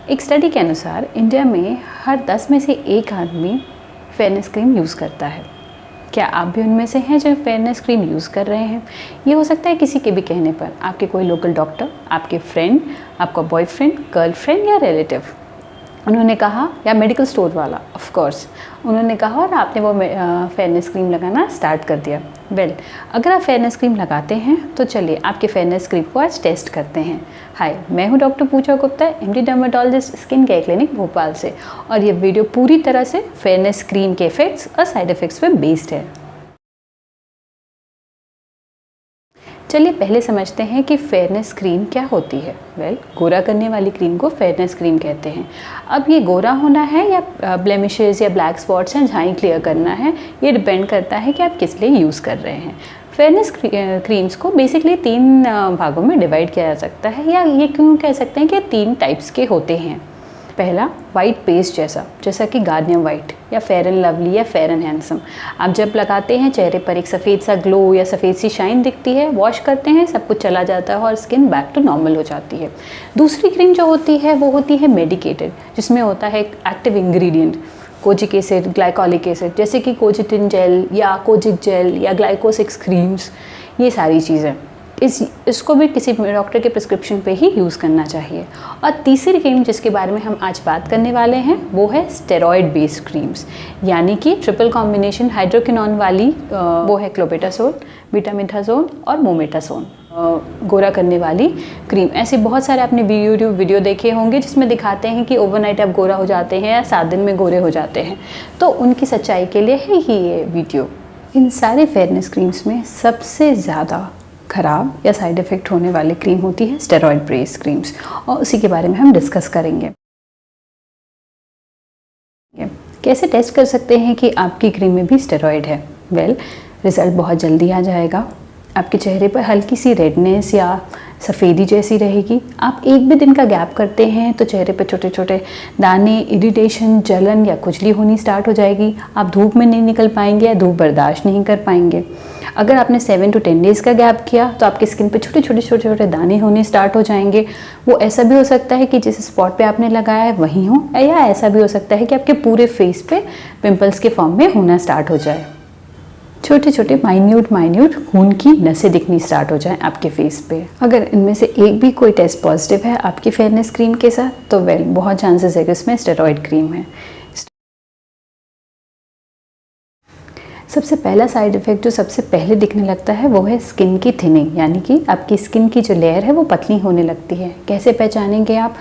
एक स्टडी के अनुसार इंडिया में हर 10 में से एक आदमी फेयरनेस क्रीम यूज़ करता है। क्या आप भी उनमें से हैं जो फेयरनेस क्रीम यूज़ कर रहे हैं? ये हो सकता है किसी के भी कहने पर, आपके कोई लोकल डॉक्टर, आपके फ्रेंड, आपका बॉयफ्रेंड, गर्लफ्रेंड या रिलेटिव, उन्होंने कहा, या मेडिकल स्टोर वाला ऑफ कोर्स, उन्होंने कहा और आपने वो फेयरनेस क्रीम लगाना स्टार्ट कर दिया। अगर आप फेयरनेस क्रीम लगाते हैं तो चलिए आपके फेयरनेस क्रीम को आज टेस्ट करते हैं। हाय, मैं हूं doctor Pooja Gupta, MD dermatologist, skin care clinic Bhopal से, और ये वीडियो पूरी तरह से फेयरनेस क्रीम के इफेक्ट्स और साइड इफेक्ट्स पे बेस्ड है। चलिए पहले समझते हैं कि फेयरनेस क्रीम क्या होती है। गोरा करने वाली क्रीम को फेयरनेस क्रीम कहते हैं। अब ये गोरा होना है या ब्लेमिशेस या ब्लैक स्पॉट्स हैं झाई क्लियर करना है, ये डिपेंड करता है कि आप किस लिए यूज़ कर रहे हैं। फेयरनेस क्रीम्स को बेसिकली 3 भागों में डिवाइड किया जा सकता है, या ये क्यों कह सकते हैं कि 3 टाइप्स के होते हैं। पहला, वाइट पेस्ट जैसा कि गार्नियर वाइट या फेयर एंड लवली या फेयर एंड हैंडसम। आप जब लगाते हैं चेहरे पर एक सफ़ेद सा ग्लो या सफ़ेद सी शाइन दिखती है, वॉश करते हैं, सब कुछ चला जाता है और स्किन बैक टू नॉर्मल हो जाती है। दूसरी क्रीम जो होती है वो होती है मेडिकेटेड, जिसमें होता है एक active ingredient, kojic acid, glycolic acid, जैसे कि कोजिटिन जेल या कोजिक जेल या ग्लाइकोसिक्स क्रीम्स, ये सारी चीज़ें। इसको भी किसी डॉक्टर के प्रिस्क्रिप्शन पे ही यूज़ करना चाहिए। और तीसरी क्रीम जिसके बारे में हम आज बात करने वाले हैं वो है स्टेरॉयड बेस्ड क्रीम्स, यानी कि ट्रिपल कॉम्बिनेशन हाइड्रोक्विनोन वाली, वो है क्लोबेटासोल, बीटामिथाजोल और मोमेटासोल, गोरा करने वाली क्रीम। ऐसे बहुत सारे आपने वीडियो देखे होंगे जिसमें दिखाते हैं कि ओवरनाइट आप गोरा हो जाते हैं या 7 दिन में गोरे हो जाते हैं, तो उनकी सच्चाई के लिए है ही ये वीडियो। इन सारे फेयरनेस क्रीम्स में सबसे ज़्यादा ख़राब या साइड इफ़ेक्ट होने वाली क्रीम होती है स्टेरॉयड बेस्ड क्रीम्स, और उसी के बारे में हम डिस्कस करेंगे। कैसे टेस्ट कर सकते हैं कि आपकी क्रीम में भी स्टेरॉयड है? रिज़ल्ट बहुत जल्दी आ जाएगा। आपके चेहरे पर हल्की सी रेडनेस या सफ़ेदी जैसी रहेगी। आप एक भी दिन का गैप करते हैं तो चेहरे पर छोटे छोटे दाने, इरिटेशन, जलन या खुजली होनी स्टार्ट हो जाएगी। आप धूप में नहीं निकल पाएंगे या धूप बर्दाश्त नहीं कर पाएंगे। अगर आपने 7 to 10 डेज़ का गैप किया तो आपकी स्किन पे छोटे छोटे दाने होने स्टार्ट हो जाएंगे। वो ऐसा भी हो सकता है कि जिस स्पॉट पे आपने लगाया है वहीं हो, या ऐसा भी हो सकता है कि आपके पूरे फेस पे पिंपल्स के फॉर्म में होना स्टार्ट हो जाए। छोटे छोटे माइन्यूट खून की नसें दिखनी स्टार्ट हो जाएं आपके फेस पे। अगर इनमें से एक भी कोई टेस्ट पॉजिटिव है आपकी फेयरनेस क्रीम के साथ, तो बहुत चांसेस है कि उसमें स्टेरॉयड क्रीम है। सबसे पहला साइड इफ़ेक्ट जो सबसे पहले दिखने लगता है वो है स्किन की थिनिंग, यानी कि आपकी स्किन की जो लेयर है वो पतली होने लगती है। कैसे पहचानेंगे आप?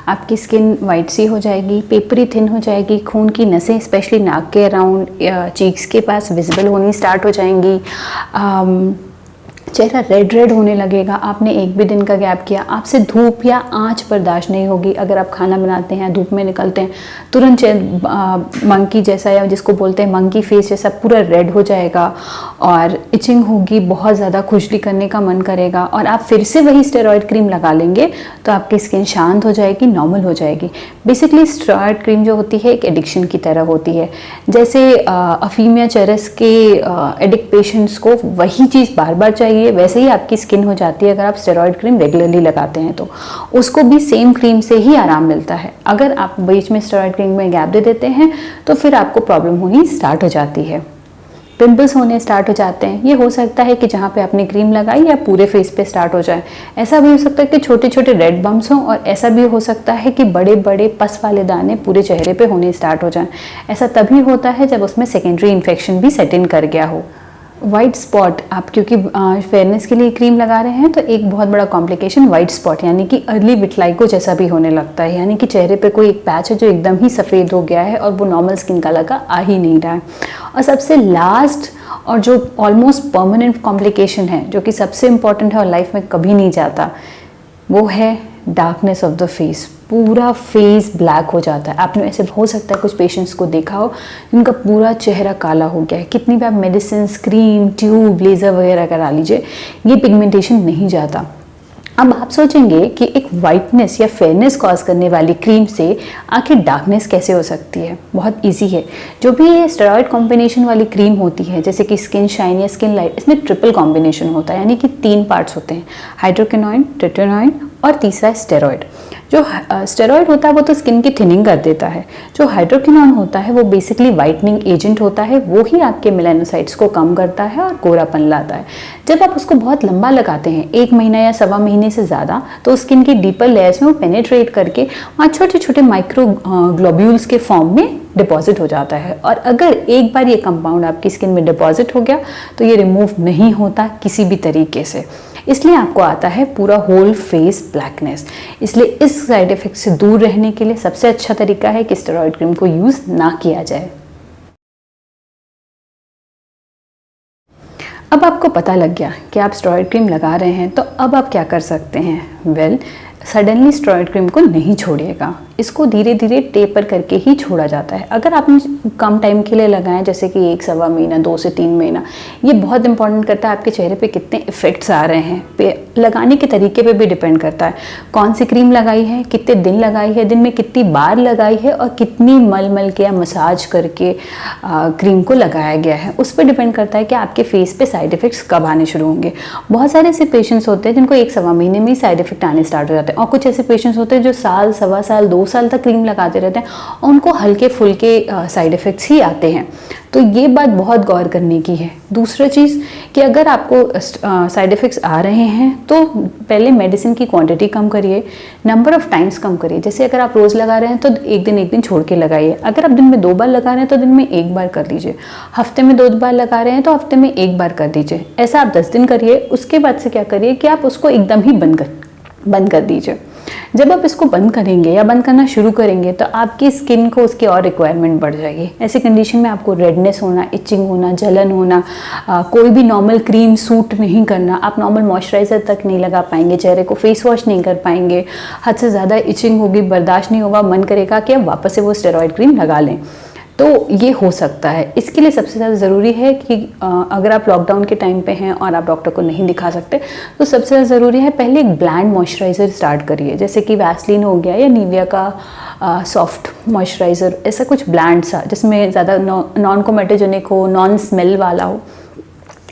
आपकी स्किन वाइट सी हो जाएगी, पेपरी थिन हो जाएगी, खून की नसें स्पेशली नाक के अराउंड या चीक्स के पास विजिबल होनी स्टार्ट हो जाएंगी, चेहरा रेड होने लगेगा। आपने एक भी दिन का गैप किया, आपसे धूप या आंच बर्दाश्त नहीं होगी। अगर आप खाना बनाते हैं, धूप में निकलते हैं, तुरंत मंकी जैसा, या जिसको बोलते हैं मंकी फेस जैसा, पूरा रेड हो जाएगा और इचिंग होगी, बहुत ज़्यादा खुजली करने का मन करेगा, और आप फिर से वही स्टेरॉयड क्रीम लगा लेंगे तो आपकी स्किन शांत हो जाएगी, नॉर्मल हो जाएगी। बेसिकली स्टेरॉयड क्रीम जो होती है एक एडिक्शन की तरह होती है। जैसे अफीम या चरस के एडिक्ट पेशेंट्स को वही चीज़ बार बार चाहिए, वैसे ही आपकी स्किन हो जाती है अगर आप स्टेरॉयड क्रीम रेगुलरली लगाते हैं तो। उसको भी सेम क्रीम से ही आराम मिलता है। अगर आप बीच में स्टेरॉयड क्रीम में गैप दे देते हैं तो फिर आपको प्रॉब्लम होनी स्टार्ट हो जाती है, पिंपल्स होने स्टार्ट हो जाते हैं। ये हो सकता है कि जहाँ पे आपने क्रीम लगाई या पूरे फेस पे स्टार्ट हो जाए। ऐसा भी हो सकता है कि छोटे छोटे रेड बम्प्स हों, और ऐसा भी हो सकता है कि बड़े बड़े पस वाले दाने पूरे चेहरे पे होने स्टार्ट हो जाएं। ऐसा तभी होता है जब उसमें सेकेंडरी इन्फेक्शन भी सेट इन कर गया हो। वाइट स्पॉट, आप क्योंकि फेयरनेस के लिए क्रीम लगा रहे हैं तो एक बहुत बड़ा कॉम्प्लिकेशन वाइट स्पॉट यानी कि अर्ली विटलाइगो जैसा भी होने लगता है, यानी कि चेहरे पे कोई एक पैच है जो एकदम ही सफ़ेद हो गया है और वो नॉर्मल स्किन कलर का आ ही नहीं रहा है। और सबसे लास्ट और जो ऑलमोस्ट परमानेंट कॉम्प्लिकेशन है, जो कि सबसे इम्पॉर्टेंट है और लाइफ में कभी नहीं जाता, वो है डार्कनेस ऑफ द फेस। पूरा फेस ब्लैक हो जाता है। आपने ऐसे हो सकता है कुछ पेशेंट्स को देखा हो जिनका पूरा चेहरा काला हो गया है। कितनी भी आप मेडिसिन, क्रीम, ट्यूब, लेज़र वगैरह करा लीजिए, ये पिगमेंटेशन नहीं जाता। अब आप सोचेंगे कि एक वाइटनेस या फेयरनेस कॉज करने वाली क्रीम से आखिर डार्कनेस कैसे हो सकती है? बहुत इजी है। जो भी ये स्टेरॉयड कॉम्बिनेशन वाली क्रीम होती है, जैसे कि स्किन शाइन या स्किन लाइट, इसमें ट्रिपल कॉम्बिनेशन होता है, यानी कि 3 पार्ट्स होते हैं, हाइड्रोक्विनोन, ट्रिटेनॉइन और तीसरा है स्टेरॉइड। जो स्टेरॉइड होता है वो तो स्किन की थिनिंग कर देता है। जो हाइड्रोक्विनोन होता है वो बेसिकली वाइटनिंग एजेंट होता है, वो ही आपके मेलानोसाइट्स को कम करता है और गोरापन लाता है। जब आप उसको बहुत लंबा लगाते हैं, 1 महीना या 1.25 महीने से ज़्यादा, तो स्किन की डीपर लेयर्स में वो पेनेट्रेट करके वहाँ छोटे छोटे माइक्रो ग्लोब्यूल्स के फॉर्म में डिपॉजिट हो जाता है। और अगर एक बार ये कंपाउंड आपकी स्किन में डिपॉजिट हो गया तो ये रिमूव नहीं होता किसी भी तरीके से, इसलिए आपको आता है पूरा होल फेस ब्लैकनेस। इसलिए इस साइड इफेक्ट से दूर रहने के लिए सबसे अच्छा तरीका है कि स्टेरॉइड क्रीम को यूज़ ना किया जाए। अब आपको पता लग गया कि आप स्टेरॉइड क्रीम लगा रहे हैं, तो अब आप क्या कर सकते हैं? सडनली स्टेरॉइड क्रीम को नहीं छोड़िएगा, इसको धीरे धीरे टेपर करके ही छोड़ा जाता है। अगर आपने कम टाइम के लिए लगाएं, जैसे कि 1-1.25 महीना, 2 से 3 महीना, ये बहुत इंपॉर्टेंट करता है आपके चेहरे पे कितने इफेक्ट्स आ रहे हैं, लगाने के तरीके पे भी डिपेंड करता है। कौन सी क्रीम लगाई है, कितने दिन लगाई है, दिन में कितनी बार लगाई है, और कितनी मल के या मसाज करके क्रीम को लगाया गया है, उस पर डिपेंड करता है कि आपके फेस पे साइड इफेक्ट्स कब आने शुरू होंगे। बहुत सारे ऐसे पेशेंट्स होते हैं जिनको 1-1.25 महीने में ही साइड इफेक्ट आने स्टार्ट हो जाते हैं, और कुछ ऐसे पेशेंट्स होते हैं जो साल, 1.25 साल, 2 साल तक क्रीम लगाते रहते हैं और उनको हल्के फुल्के साइड इफ़ेक्ट्स ही आते हैं। तो ये बात बहुत गौर करने की है। दूसरा चीज़ कि अगर आपको साइड इफ़ेक्ट्स आ रहे हैं तो पहले मेडिसिन की क्वांटिटी कम करिए, नंबर ऑफ़ टाइम्स कम करिए। जैसे अगर आप रोज़ लगा रहे हैं तो एक दिन छोड़ के लगाइए। अगर आप दिन में 2 बार लगा रहे हैं तो दिन में 1 बार कर लीजिए। हफ्ते में 2 बार लगा रहे हैं तो हफ्ते में 1 बार कर दीजिए। ऐसा आप 10 दिन करिए। उसके बाद से क्या करिए कि आप उसको एकदम ही बंद कर दीजिए। जब आप इसको बंद करेंगे या बंद करना शुरू करेंगे तो आपकी स्किन को उसकी और रिक्वायरमेंट बढ़ जाएगी। ऐसी कंडीशन में आपको रेडनेस होना, इचिंग होना, जलन होना, कोई भी नॉर्मल क्रीम सूट नहीं करना, आप नॉर्मल मॉइस्चराइज़र तक नहीं लगा पाएंगे, चेहरे को फेस वॉश नहीं कर पाएंगे, हद से ज़्यादा इचिंग होगी, बर्दाश्त नहीं होगा, मन करेगा कि आप वापस से वो स्टेरॉइड क्रीम लगा लें। तो ये हो सकता है। इसके लिए सबसे ज़्यादा ज़रूरी है कि अगर आप लॉकडाउन के टाइम पे हैं और आप डॉक्टर को नहीं दिखा सकते तो सबसे ज़्यादा ज़रूरी है पहले एक ब्लैंड मॉइस्चराइज़र स्टार्ट करिए, जैसे कि वैसलीन हो गया या निविया का सॉफ्ट मॉइस्चराइज़र, ऐसा कुछ ब्लैंड सा जिसमें ज़्यादा नॉन कोमेटोजेनिक हो, नॉन स्मेल वाला हो।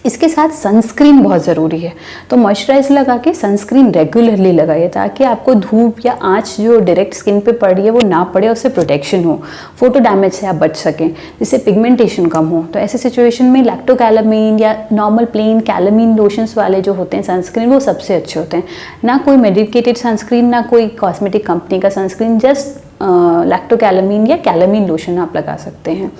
इसके साथ सनस्क्रीन बहुत ज़रूरी है, तो मॉइस्चराइज़र लगा के सनस्क्रीन रेगुलरली लगाइए ताकि आपको धूप या आंच जो डायरेक्ट स्किन पे पड़ रही है वो ना पड़े, उससे प्रोटेक्शन हो, फोटो डैमेज से आप बच सकें, जिससे पिगमेंटेशन कम हो। तो ऐसे सिचुएशन में लैक्टोकैलामीन या नॉर्मल प्लेन कैलामीन लोशंस वाले जो होते हैं सनस्क्रीन, वो सबसे अच्छे होते हैं। ना कोई मेडिकेटेड सनस्क्रीन, ना कोई कॉस्मेटिक कंपनी का सनस्क्रीन, जस्ट लैक्टोकैलामीन या कैलामीन लोशन आप लगा सकते हैं।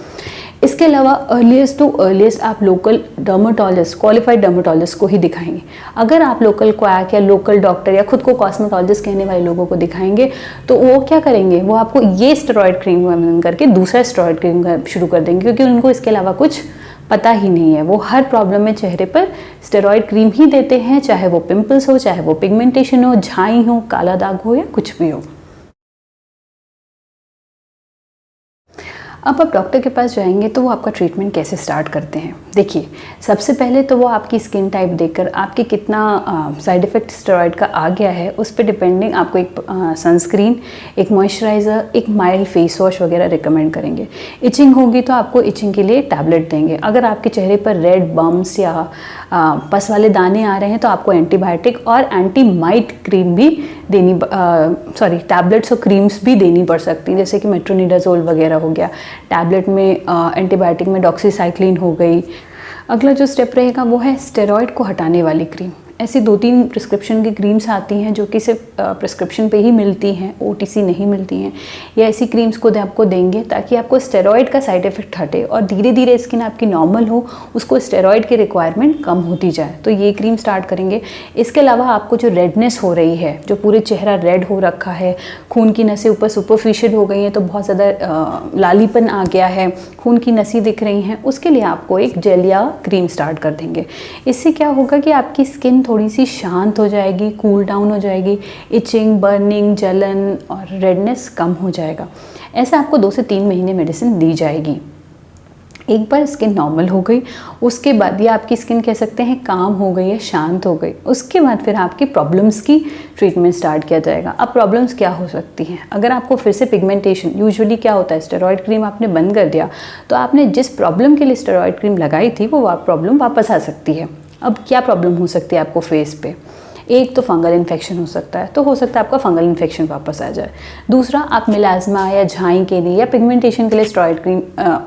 इसके अलावा अर्लीस्ट टू अर्लीस्ट आप लोकल डर्माटोलॉजिस्ट, क्वालिफाइड डर्माटोलॉजिस्ट को ही दिखाएंगे। अगर आप लोकल क्वैक या लोकल डॉक्टर या खुद को कॉस्मेटोलॉजिस्ट कहने वाले लोगों को दिखाएंगे तो वो क्या करेंगे, वो आपको ये स्टेरॉइड क्रीम बंद करके दूसरा स्टेरॉइड क्रीम शुरू कर देंगे, क्योंकि उनको इसके अलावा कुछ पता ही नहीं है। वो हर प्रॉब्लम में चेहरे पर स्टेरॉइड क्रीम ही देते हैं, चाहे वो पिंपल्स हो, चाहे वो पिगमेंटेशन हो, झाई हो, काला दाग हो या कुछ भी हो। अब आप डॉक्टर के पास जाएंगे तो वो आपका ट्रीटमेंट कैसे स्टार्ट करते हैं। देखिए, सबसे पहले तो वो आपकी स्किन टाइप देखकर आपके कितना साइड इफ़ेक्ट स्टेरॉइड का आ गया है उस पर डिपेंडिंग आपको एक सनस्क्रीन, एक मॉइस्चराइज़र, एक माइल्ड फेस वॉश वगैरह रिकमेंड करेंगे। इचिंग होगी तो आपको इचिंग के लिए टैबलेट देंगे। अगर आपके चेहरे पर रेड बम्स या पस वाले दाने आ रहे हैं तो आपको एंटीबायोटिक और एंटी माइट क्रीम भी देनी, टैबलेट्स और क्रीम्स भी देनी पड़ सकती हैं, जैसे कि मेट्रोनिडाजोल वगैरह हो गया। टैबलेट में एंटीबायोटिक में डॉक्सीसाइक्लिन हो गई। अगला जो स्टेप रहेगा वो है स्टेरॉइड को हटाने वाली क्रीम। ऐसी 2-3 प्रिस्क्रिप्शन की क्रीम्स आती हैं जो कि सिर्फ प्रिस्क्रिप्शन पे ही मिलती हैं, OTC नहीं मिलती हैं, या ऐसी क्रीम्स को आपको देंगे ताकि आपको स्टेरॉइड का साइड इफ़ेक्ट हटे और धीरे धीरे स्किन आपकी नॉर्मल हो, उसको स्टेरॉइड की रिक्वायरमेंट कम होती जाए। तो ये क्रीम स्टार्ट करेंगे। इसके अलावा आपको जो रेडनेस हो रही है, जो पूरे चेहरा रेड हो रखा है, खून की नसें ऊपर सुपरफिशियल हो गई हैं, तो बहुत ज़्यादा लालीपन आ गया है, खून की नसें दिख रही हैं, उसके लिए आपको एक जेल या क्रीम स्टार्ट कर देंगे। इससे क्या होगा कि आपकी स्किन थोड़ी सी शांत हो जाएगी, कूल डाउन हो जाएगी, इचिंग, बर्निंग, जलन और रेडनेस कम हो जाएगा। ऐसा आपको 2 से 3 महीने मेडिसिन दी जाएगी। एक बार स्किन नॉर्मल हो गई, उसके बाद या आपकी स्किन कह सकते हैं काम हो गई है, शांत हो गई, उसके बाद फिर आपकी प्रॉब्लम्स की ट्रीटमेंट स्टार्ट किया जाएगा। अब प्रॉब्लम्स क्या हो सकती हैं? अगर आपको फिर से पिगमेंटेशन, यूजुअली क्या होता है, स्टेरॉइड क्रीम आपने बंद कर दिया तो आपने जिस प्रॉब्लम के लिए स्टेरॉइड क्रीम लगाई थी वो प्रॉब्लम वापस आ सकती है। अब क्या प्रॉब्लम हो सकती है आपको फेस पे? एक तो फंगल इन्फेक्शन हो सकता है, तो हो सकता है आपका फंगल इन्फेक्शन वापस आ जाए। दूसरा, आप मिलाज़मा या झाई के लिए या पिगमेंटेशन के लिए स्टेरॉइड क्रीम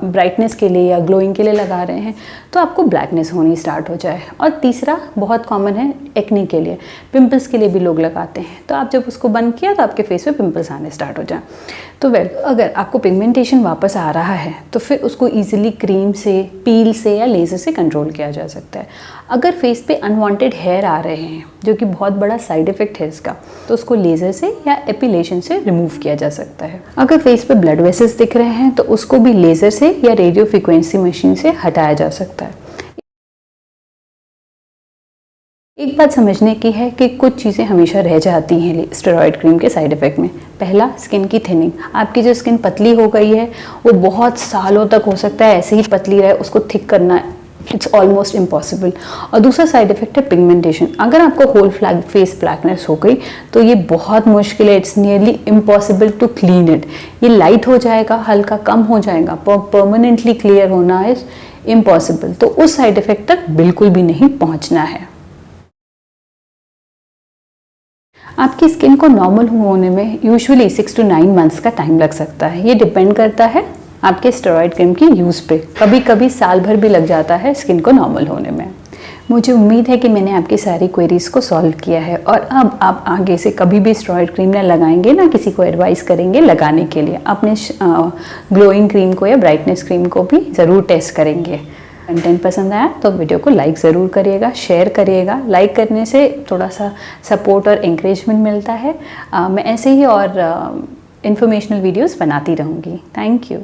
ब्राइटनेस के लिए या ग्लोइंग के लिए लगा रहे हैं तो आपको ब्लैकनेस होनी स्टार्ट हो जाए। और तीसरा बहुत कॉमन है एक्ने के लिए, पिंपल्स के लिए भी लोग लगाते हैं, तो आप जब उसको बंद किया तो आपके फेस पे पिंपल्स आने स्टार्ट हो जाए। तो अगर आपको पिगमेंटेशन वापस आ रहा है तो फिर उसको ईजिली क्रीम से, पील से या लेज़र से कंट्रोल किया जा सकता है। अगर फेस पे अनवांटेड हेयर आ रहे हैं जो कि बहुत बड़ा साइड इफ़ेक्ट है इसका, तो उसको लेज़र से या एपिलेशन से रिमूव किया जा सकता है। अगर फेस पे ब्लड वेसल्स दिख रहे हैं तो उसको भी लेज़र से या रेडियो फ्रिक्वेंसी मशीन से हटाया जा सकता है। एक बात समझने की है कि कुछ चीज़ें हमेशा रह जाती हैं स्टेरॉइड क्रीम के साइड इफ़ेक्ट में। पहला, स्किन की थिनिंग। आपकी जो स्किन पतली हो गई है वो बहुत सालों तक हो सकता है ऐसे ही पतली रहे, उसको थिक करना इट्स ऑलमोस्ट इम्पॉसिबल। और दूसरा साइड इफ़ेक्ट है पिगमेंटेशन। अगर आपको होल फेस ब्लैकनेस हो गई तो ये बहुत मुश्किल है, it's nearly impossible to clean it. ये लाइट हो जाएगा, हल्का कम हो जाएगा, परमानेंटली क्लियर होना इज इम्पॉसिबल। तो उस साइड इफ़ेक्ट तक बिल्कुल भी नहीं पहुँचना है। आपकी स्किन को नॉर्मल होने में यूजुअली 6 to 9 मंथ्स का टाइम लग सकता है। ये डिपेंड करता है आपके स्टेरॉइड क्रीम की यूज़ पे। कभी कभी साल भर भी लग जाता है स्किन को नॉर्मल होने में। मुझे उम्मीद है कि मैंने आपकी सारी क्वेरीज़ को सॉल्व किया है और अब आप आगे से कभी भी स्टेरॉइड क्रीम ना लगाएंगे, ना किसी को एडवाइस करेंगे लगाने के लिए। अपने ग्लोइंग क्रीम को या ब्राइटनेस क्रीम को भी ज़रूर टेस्ट करेंगे। कंटेंट पसंद आया तो वीडियो को लाइक ज़रूर करिएगा, शेयर करिएगा। लाइक करने से थोड़ा सा सपोर्ट और एंकरेजमेंट मिलता है। मैं ऐसे ही और इन्फॉर्मेशनल वीडियोस बनाती रहूँगी। Thank you.